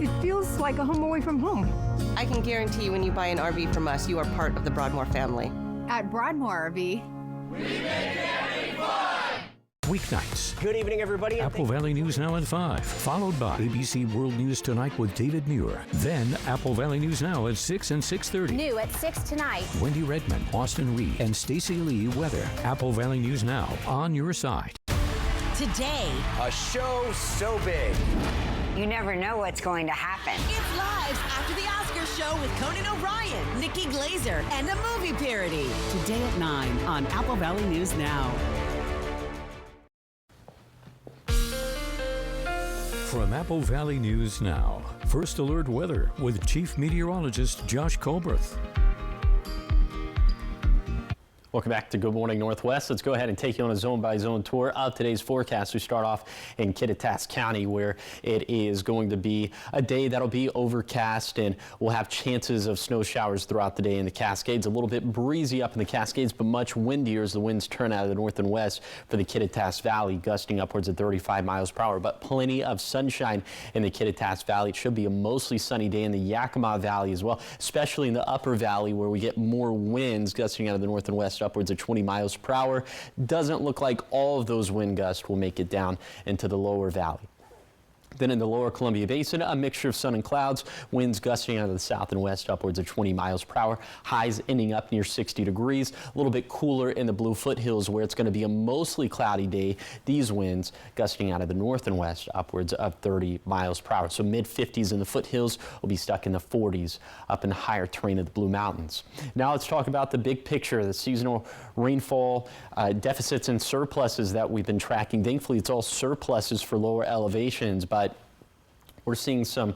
It feels like a home away from home. I can guarantee when you buy an RV from us, you are part of the Broadmoor family. At Broadmoor RV, we make camping fun! Weeknights. Good evening, everybody. Apple Valley News Now at 5, followed by ABC World News Tonight with David Muir. Then Apple Valley News Now at 6 and 6:30. New at 6 tonight. Wendy Redmond, Austin Reed, and Stacy Lee weather. Apple Valley News Now on your side. Today, a show so big. You never know what's going to happen. It's live after the Oscars show with Conan O'Brien, Nikki Glazer, and a movie parody. Today at 9 on Apple Valley News Now. From Apple Valley News Now, First Alert Weather with Chief Meteorologist Josh Colbreth. Welcome back to Good Morning Northwest. Let's go ahead and take you on a zone-by-zone tour of today's forecast. We start off in Kittitas County, where it is going to be a day that'll be overcast, and we'll have chances of snow showers throughout the day in the Cascades. A little bit breezy up in the Cascades, but much windier as the winds turn out of the north and west for the Kittitas Valley, gusting upwards of 35 miles per hour. But plenty of sunshine in the Kittitas Valley. It should be a mostly sunny day in the Yakima Valley as well, especially in the upper valley where we get more winds gusting out of the north and west upwards of 20 miles per hour. Doesn't look like all of those wind gusts will make it down into the lower valley. Then in the lower Columbia Basin, a mixture of sun and clouds, winds gusting out of the south and west upwards of 20 miles per hour, highs ending up near 60 degrees. A little bit cooler in the Blue Foothills, where it's going to be a mostly cloudy day. These winds gusting out of the north and west upwards of 30 miles per hour. So mid-50s in the foothills, will be stuck in the 40s up in the higher terrain of the Blue Mountains. Now let's talk about the big picture, the seasonal rainfall deficits and surpluses that we've been tracking. Thankfully, it's all surpluses for lower elevations, but we're seeing some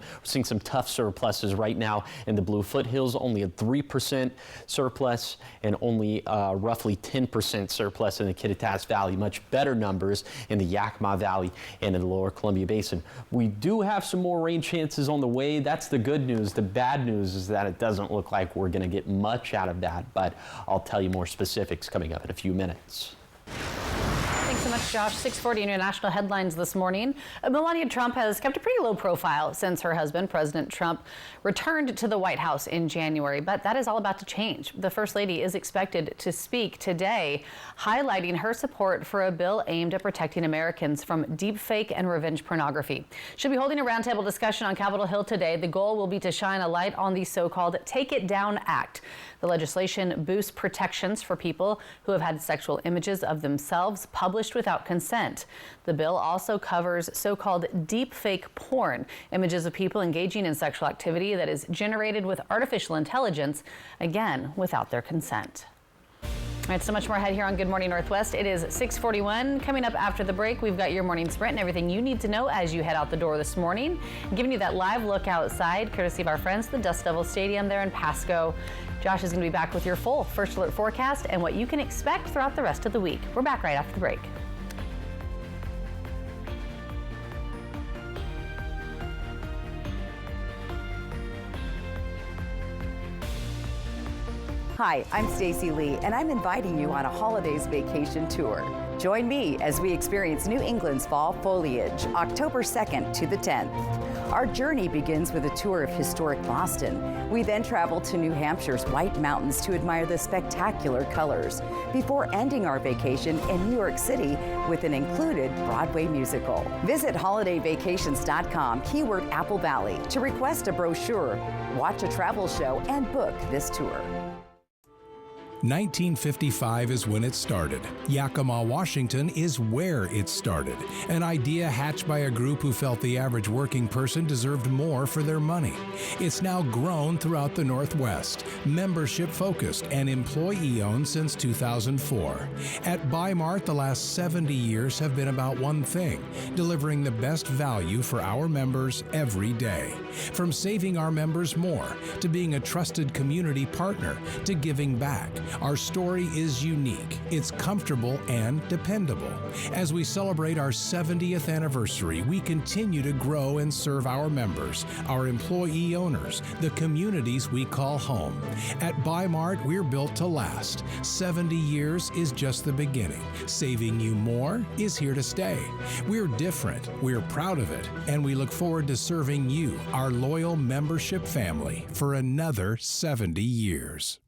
tough surpluses right now in the Blue Foothills, only a 3% surplus and only roughly 10% surplus in the Kittitas Valley. Much better numbers in the Yakima Valley and in the Lower Columbia Basin. We do have some more rain chances on the way. That's the good news. The bad news is that it doesn't look like we're going to get much out of that, but I'll tell you more specifics coming up in a few minutes. Thanks so much, Josh. 6:40 international headlines this morning. Melania Trump has kept a pretty low profile since her husband, President Trump, returned to the White House in January, but that is all about to change. The First Lady is expected to speak today, highlighting her support for a bill aimed at protecting Americans from deepfake and revenge pornography. She'll be holding a roundtable discussion on Capitol Hill today. The goal will be to shine a light on the so-called Take It Down Act. The legislation boosts protections for people who have had sexual images of themselves published without consent. The bill also covers so-called deepfake porn, images of people engaging in sexual activity that is generated with artificial intelligence, again, without their consent. All right, so much more ahead here on Good Morning Northwest. It is 6:41. Coming up after the break, we've got your morning sprint and everything you need to know as you head out the door this morning. And giving you that live look outside, courtesy of our friends at the Dust Devil Stadium there in Pasco. Josh is going to be back with your full First Alert forecast and what you can expect throughout the rest of the week. We're back right after the break. Hi, I'm Stacy Lee, and I'm inviting you on a holidays vacation tour. Join me as we experience New England's fall foliage, October 2nd to the 10th. Our journey begins with a tour of historic Boston. We then travel to New Hampshire's White Mountains to admire the spectacular colors, before ending our vacation in New York City with an included Broadway musical. Visit holidayvacations.com, keyword Apple Valley, to request a brochure, watch a travel show, and book this tour. 1955 is when it started. Yakima, Washington is where it started. An idea hatched by a group who felt the average working person deserved more for their money. It's now grown throughout the Northwest, membership-focused and employee-owned since 2004. At Bi-Mart, the last 70 years have been about one thing: delivering the best value for our members every day. From saving our members more, to being a trusted community partner, to giving back, our story is unique, it's comfortable and dependable. As we celebrate our 70th anniversary, we continue to grow and serve our members, our employee owners, the communities we call home. At Bi-Mart, we're built to last. 70 years is just the beginning. Saving you more is here to stay. We're different, we're proud of it, and we look forward to serving you, our loyal membership family, for another 70 years.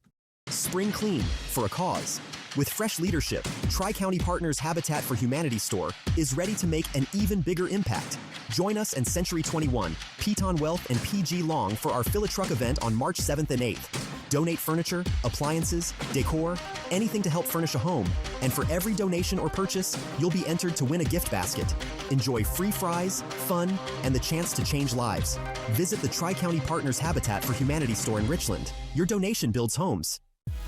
Spring clean for a cause. With fresh leadership, Tri-County Partners Habitat for Humanity store is ready to make an even bigger impact. Join us and Century 21, Piton Wealth, and PG Long for our Fill a Truck event on March 7th and 8th. Donate furniture, appliances, decor, anything to help furnish a home. And for every donation or purchase, you'll be entered to win a gift basket. Enjoy free fries, fun, and the chance to change lives. Visit the Tri-County Partners Habitat for Humanity store in Richland. Your donation builds homes.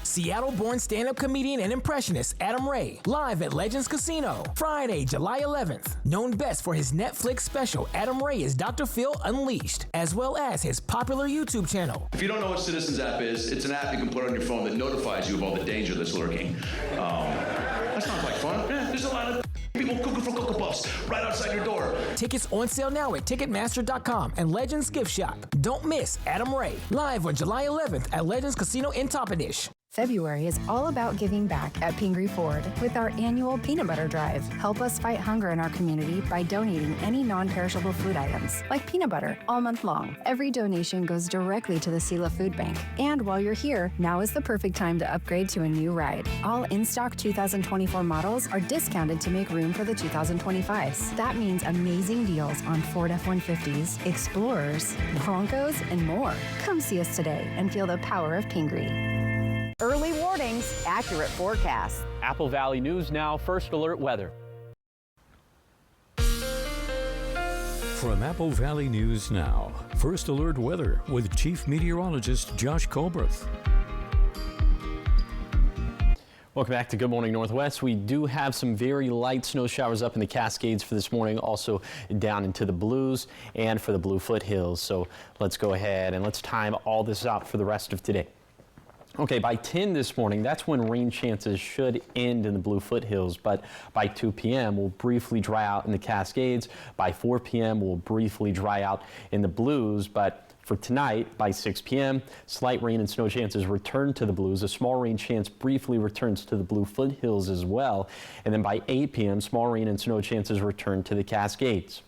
Seattle-born stand-up comedian and impressionist Adam Ray, live at Legends Casino, Friday, July 11th. Known best for his Netflix special, Adam Ray is Dr. Phil Unleashed, as well as his popular YouTube channel. If you don't know what Citizens App is, it's an app you can put on your phone that notifies you of all the danger that's lurking. That sounds like fun. Yeah, there's a lot of people cooking for Cocoa Puffs right outside your door. Tickets on sale now at Ticketmaster.com and Legends Gift Shop. Don't miss Adam Ray, live on July 11th at Legends Casino in Toppenish. February is all about giving back at Pingree Ford with our annual Peanut Butter Drive. Help us fight hunger in our community by donating any non-perishable food items, like peanut butter, all month long. Every donation goes directly to the Sela Food Bank. And while you're here, now is the perfect time to upgrade to a new ride. All in-stock 2024 models are discounted to make room for the 2025s. That means amazing deals on Ford F-150s, Explorers, Broncos, and more. Come see us today and feel the power of Pingree. Early warnings, accurate forecasts. Apple Valley News Now, First Alert Weather. From Apple Valley News Now, First Alert Weather with Chief Meteorologist Josh Colbreth. Welcome back to Good Morning Northwest. We do have some very light snow showers up in the Cascades for this morning, also down into the Blues and for the Blue Foothills. So let's go ahead and let's time all this out for the rest of today. Okay, by 10 this morning, that's when rain chances should end in the Blue Foothills, but by 2 p.m. we'll briefly dry out in the Cascades. By 4 p.m. we'll briefly dry out in the Blues, but for tonight, by 6 p.m., slight rain and snow chances return to the Blues. A small rain chance briefly returns to the Blue Foothills as well. And then by 8 p.m., small rain and snow chances return to the Cascades.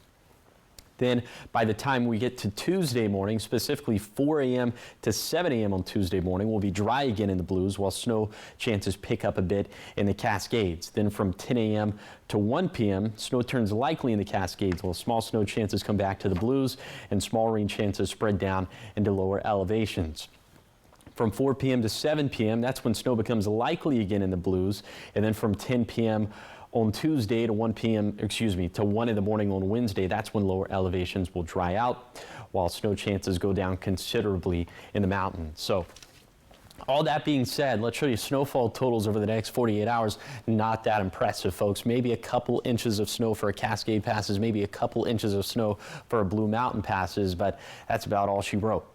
Then by the time we get to Tuesday morning, specifically 4 a.m. to 7 a.m. on Tuesday morning, we'll be dry again in the Blues while snow chances pick up a bit in the Cascades. Then from 10 a.m. to 1 p.m., snow turns likely in the Cascades while small snow chances come back to the Blues and small rain chances spread down into lower elevations. From 4 p.m. to 7 p.m., that's when snow becomes likely again in the Blues. And then from 10 p.m. on Tuesday to 1 in the morning on Wednesday, that's when lower elevations will dry out while snow chances go down considerably in the mountains. So all that being said, let's show you snowfall totals over the next 48 hours. Not that impressive, folks. Maybe a couple inches of snow for a Cascade passes, maybe a couple inches of snow for a Blue Mountain passes, but that's about all she wrote.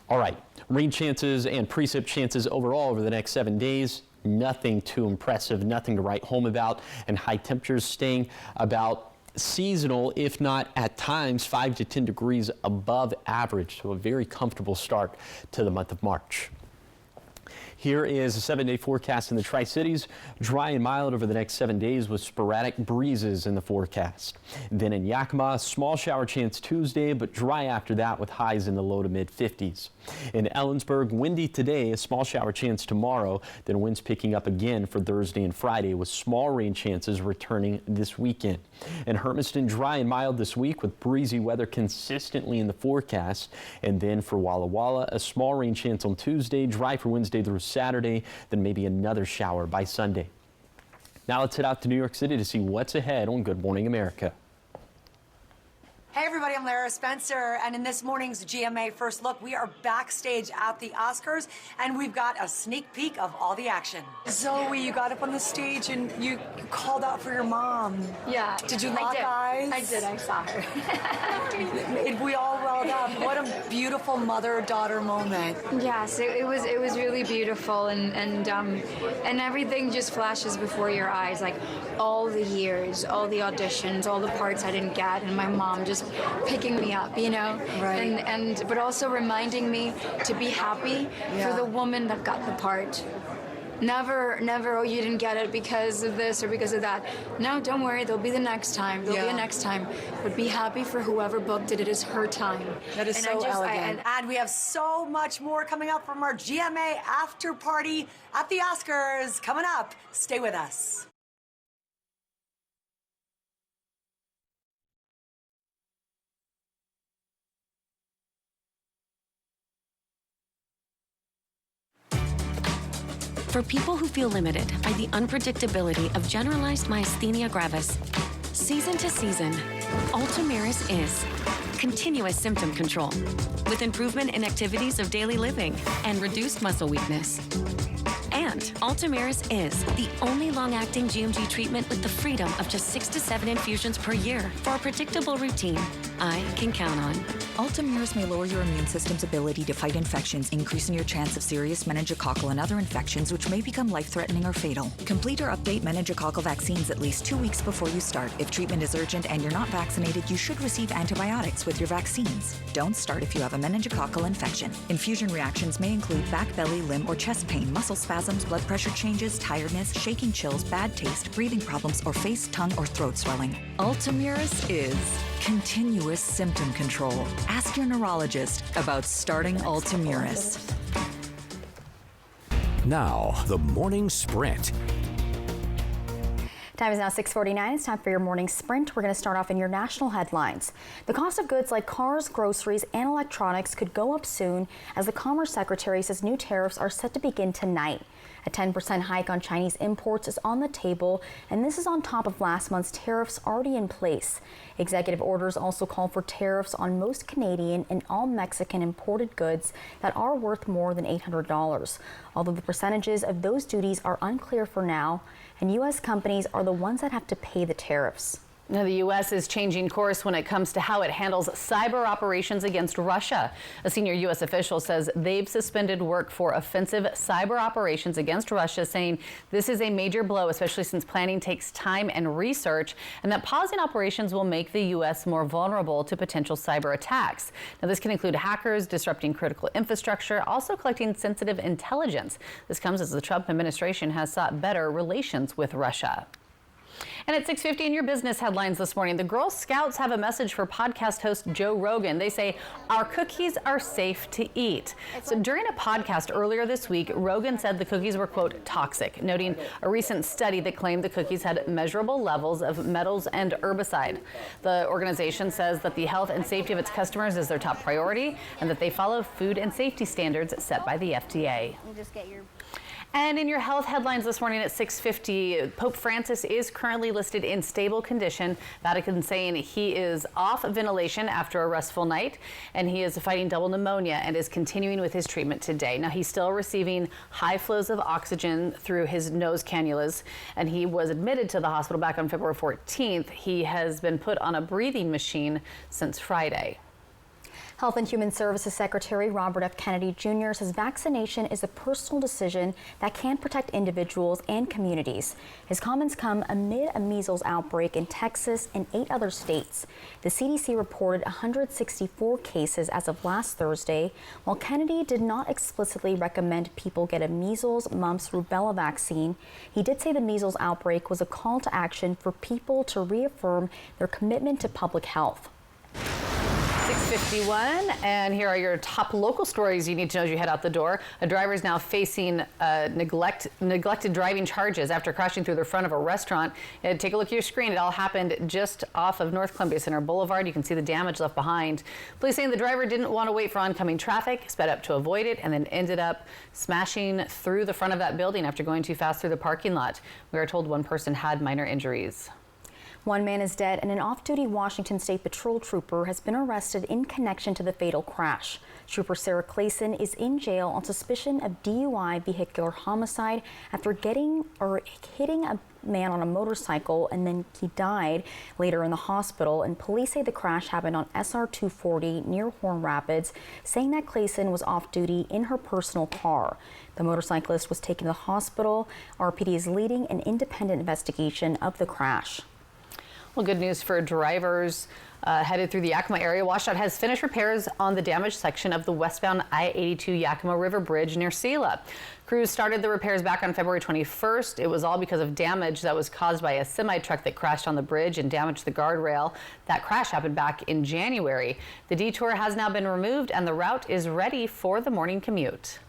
All right, rain chances and precip chances overall over the next 7 days. Nothing too impressive, nothing to write home about, and high temperatures staying about seasonal, if not at times 5 to 10 degrees above average. So a very comfortable start to the month of March. Here is a 7-day forecast in the Tri-Cities. Dry and mild over the next 7 days with sporadic breezes in the forecast. Then in Yakima, small shower chance Tuesday, but dry after that with highs in the low to mid 50s. In Ellensburg, windy today, a small shower chance tomorrow, then winds picking up again for Thursday and Friday with small rain chances returning this weekend. In Hermiston, dry and mild this week with breezy weather consistently in the forecast. And then for Walla Walla, a small rain chance on Tuesday, dry for Wednesday through Saturday, then maybe another shower by Sunday. Now let's head out to New York City to see what's ahead on Good Morning America. Hey everybody, I'm Lara Spencer, and in this morning's GMA First Look, we are backstage at the Oscars, and we've got a sneak peek of all the action. Zoe, you got up on the stage and you called out for your mom. Yeah. Did you lock eyes? I did, I saw her. We all welled up. What a beautiful mother-daughter moment. Yes, it was really beautiful, and everything just flashes before your eyes, like all the years, all the auditions, all the parts I didn't get, and my mom just picking me up, you know, right. but also reminding me to be happy for the woman that got the part. Never, oh, you didn't get it because of this or because of that. No, don't worry, there'll be the next time. There'll be a next time. But be happy for whoever booked it. It is her time. That is so elegant. And we have so much more coming up from our GMA after party at the Oscars coming up. Stay with us. For people who feel limited by the unpredictability of generalized myasthenia gravis, season to season, Ultomiris is continuous symptom control with improvement in activities of daily living and reduced muscle weakness. And Ultomiris is the only long-acting GMG treatment with the freedom of just 6 to 7 infusions per year for a predictable routine I can count on. Ultomiris may lower your immune system's ability to fight infections, increasing your chance of serious meningococcal and other infections, which may become life-threatening or fatal. Complete or update meningococcal vaccines at least 2 weeks before you start. If treatment is urgent and you're not vaccinated, you should receive antibiotics with your vaccines. Don't start if you have a meningococcal infection. Infusion reactions may include back, belly, limb, or chest pain, muscle spasms, blood pressure changes, tiredness, shaking chills, bad taste, breathing problems, or face, tongue, or throat swelling. Ultomiris is continuous symptom control. Ask your neurologist about starting Ultomiris. Now, the morning sprint. Time is now 6:49. It's time for your morning sprint. We're going to start off in your national headlines. The cost of goods like cars, groceries, and electronics could go up soon as the Commerce Secretary says new tariffs are set to begin tonight. A 10% hike on Chinese imports is on the table, and this is on top of last month's tariffs already in place. Executive orders also call for tariffs on most Canadian and all Mexican imported goods that are worth more than $800. Although the percentages of those duties are unclear for now, and U.S. companies are the ones that have to pay the tariffs. Now, the U.S. is changing course when it comes to how it handles cyber operations against Russia. A senior U.S. official says they've suspended work for offensive cyber operations against Russia, saying this is a major blow, especially since planning takes time and research, and that pausing operations will make the U.S. more vulnerable to potential cyber attacks. Now, this can include hackers disrupting critical infrastructure, also collecting sensitive intelligence. This comes as the Trump administration has sought better relations with Russia. And at 6:50 in your business headlines this morning, the Girl Scouts have a message for podcast host Joe Rogan. They say, our cookies are safe to eat. So during a podcast earlier this week, Rogan said the cookies were, quote, toxic, noting a recent study that claimed the cookies had measurable levels of metals and herbicide. The organization says that the health and safety of its customers is their top priority and that they follow food and safety standards set by the FDA. And in your health headlines this morning at 6:50, Pope Francis is currently listed in stable condition. Vatican saying he is off ventilation after a restful night, and he is fighting double pneumonia and is continuing with his treatment today. Now, he's still receiving high flows of oxygen through his nose cannulas, and he was admitted to the hospital back on February 14th. He has been put on a breathing machine since Friday. Health and Human Services Secretary Robert F. Kennedy Jr. says vaccination is a personal decision that can protect individuals and communities. His comments come amid a measles outbreak in Texas and 8 other states. The CDC reported 164 cases as of last Thursday. While Kennedy did not explicitly recommend people get a measles, mumps, rubella vaccine, he did say the measles outbreak was a call to action for people to reaffirm their commitment to public health. 6:51, and here are your top local stories you need to know as you head out the door. A driver is now facing neglected driving charges after crashing through the front of a restaurant. Take a look at your screen. It all happened just off of North Columbia Center Boulevard. You can see the damage left behind. Police saying the driver didn't want to wait for oncoming traffic, sped up to avoid it, and then ended up smashing through the front of that building after going too fast through the parking lot. We are told one person had minor injuries. One man is dead, and an off-duty Washington State Patrol trooper has been arrested in connection to the fatal crash. Trooper Sarah Clayson is in jail on suspicion of DUI vehicular homicide after hitting a man on a motorcycle, and then he died later in the hospital. And police say the crash happened on SR 240 near Horn Rapids, saying that Clayson was off duty in her personal car. The motorcyclist was taken to the hospital. RPD is leading an independent investigation of the crash. Well, good news for drivers headed through the Yakima area. WashDOT has finished repairs on the damaged section of the westbound I-82 Yakima River Bridge near Selah. Crews started the repairs back on February 21st. It was all because of damage that was caused by a semi-truck that crashed on the bridge and damaged the guardrail. That crash happened back in January. The detour has now been removed and the route is ready for the morning commute.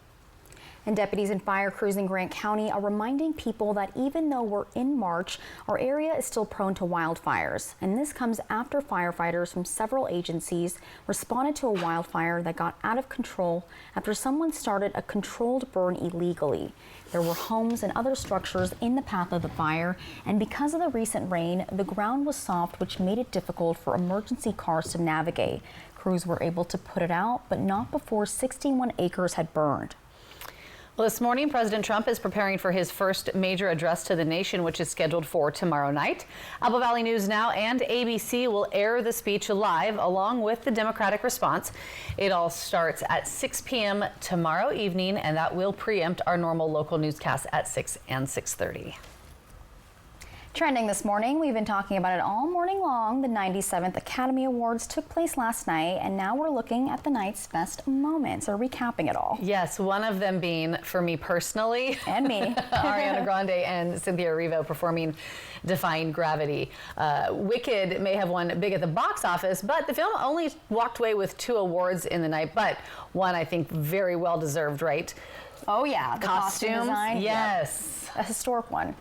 And deputies and fire crews in Grant County are reminding people that even though we're in March, our area is still prone to wildfires. And this comes after firefighters from several agencies responded to a wildfire that got out of control after someone started a controlled burn illegally. There were homes and other structures in the path of the fire, and because of the recent rain, the ground was soft, which made it difficult for emergency cars to navigate. Crews were able to put it out, but not before 61 acres had burned. Well, this morning, President Trump is preparing for his first major address to the nation, which is scheduled for tomorrow night. Apple Valley News Now and ABC will air the speech live along with the Democratic response. It all starts at 6 p.m. tomorrow evening, and that will preempt our normal local newscasts at 6 and 6:30. Trending this morning, we've been talking about it all morning long. The 97th Academy Awards took place last night, and now we're looking at the night's best moments, or recapping it all. Yes, one of them being, for me personally, and me, Ariana Grande and Cynthia Erivo performing Defying Gravity. Wicked may have won big at the box office, but the film only walked away with 2 awards in the night, but one I think very well deserved, right? Oh yeah, the costume design. Yes. Yep. A historic one.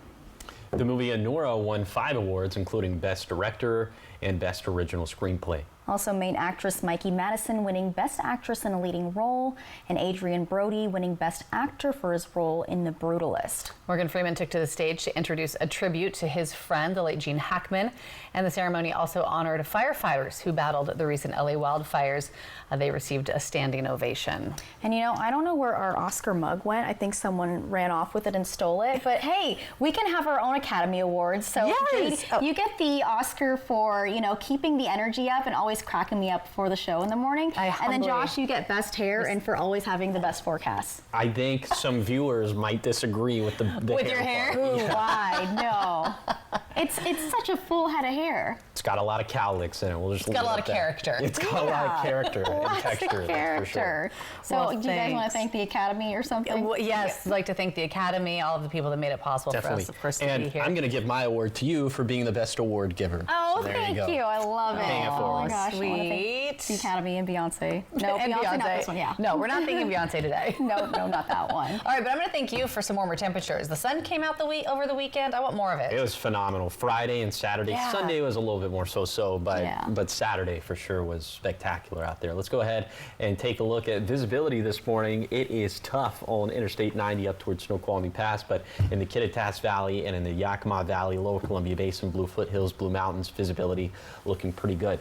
The movie Anora won 5 awards, including Best Director and Best Original Screenplay. Also, main actress Mikey Madison winning Best Actress in a Leading Role, and Adrian Brody winning Best Actor for his role in The Brutalist. Morgan Freeman took to the stage to introduce a tribute to his friend, the late Gene Hackman, and the ceremony also honored firefighters who battled the recent LA wildfires. They received a standing ovation. And you know, I don't know where our Oscar mug went. I think someone ran off with it and stole it. But hey, we can have our own Academy Awards. So yes. Jade, you get the Oscar for, you know, keeping the energy up and always cracking me up before the show in the morning. And then Josh, you get best hair and for always having the best forecasts. I think some viewers might disagree with the with hair your hair? part. Ooh, Yeah. why? No. It's such a full head of hair. It's got a lot of cowlicks in it. We'll just It's got a leave lot it of at that. character. It's got a lot of character and Lots texture. of that's character. for sure. So Well, do you guys want thanks. to thank the Academy or something? Well, yes, I'd like to thank the Academy, all of the people that made it possible Definitely. for us, of course, to and be here. I'm going to give my award to you for being the best award giver. Oh, So there thank you. Go. you. I love it. Paying it Oh my forward. gosh. I wanna thank the Academy and Beyonce. No, And Beyonce, not this one, yeah. No, we're not thanking Beyonce today. No, not that one. All right, but I'm going to thank you for some warmer temperatures. The sun came out over the weekend. I want more of it. It was phenomenal. Friday and Saturday. Yeah. Sunday was a little bit more so-so, but Yeah. but Saturday for sure was spectacular out there. Let's go ahead and take a look at visibility this morning. It is tough on Interstate 90 up towards Snoqualmie Pass, but in the Kittitas Valley and in the Yakima Valley, Lower Columbia Basin, Blue Foothills, Blue Mountains, visibility looking pretty good.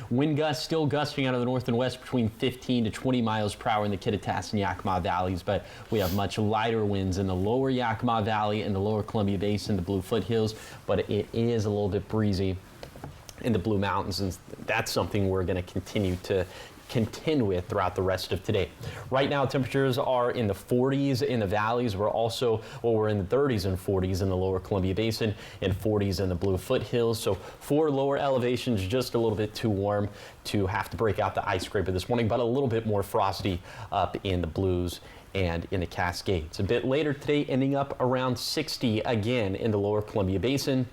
Wind gusts still gusting out of the north and west between 15 to 20 miles per hour in the Kittitas and Yakima valleys, but we have much lighter winds in the lower Yakima Valley and the lower Columbia Basin, the Blue Foothills, but it is a little bit breezy in the Blue Mountains, and that's something we're going to continue to contend with throughout the rest of today. Right now, temperatures are in the 40s in the valleys. We're in the 30s and 40s in the lower Columbia Basin and 40s in the Blue Foothills. So for lower elevations, just a little bit too warm to have to break out the ice scraper this morning, but a little bit more frosty up in the Blues and in the Cascades. A bit later today, ending up around 60 again in the lower Columbia Basin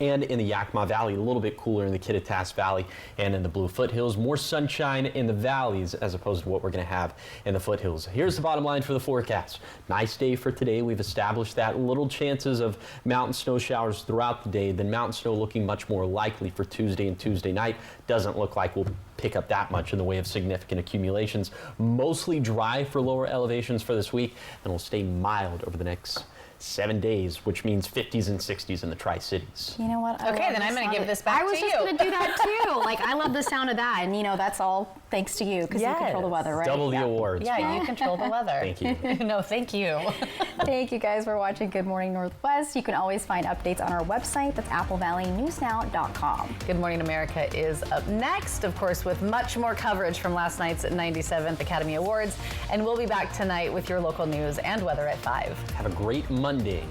and in the Yakima Valley, a little bit cooler in the Kittitas Valley and in the Blue Foothills. More sunshine in the valleys as opposed to what we're going to have in the foothills. Here's the bottom line for the forecast. Nice day for today. We've established that. Little chances of mountain snow showers throughout the day. Then mountain snow looking much more likely for Tuesday and Tuesday night. Doesn't look like we'll pick up that much in the way of significant accumulations. Mostly dry for lower elevations for this week, and will stay mild over the next 7 days, which means 50s and 60s in the Tri-Cities. You know what? Okay, then I'm going to give this back to you. I was just going to do that too. Like, I love the sound of that. And, you know, that's all thanks to you because you control the weather, right? Double the awards. Yeah, you control the weather. Thank you. No, thank you. Thank you guys for watching Good Morning Northwest. You can always find updates on our website. That's applevalley.newsnow.com. Good Morning America is up next, of course, with much more coverage from last night's 97th Academy Awards. And we'll be back tonight with your local news and weather at 5. Have a great Monday.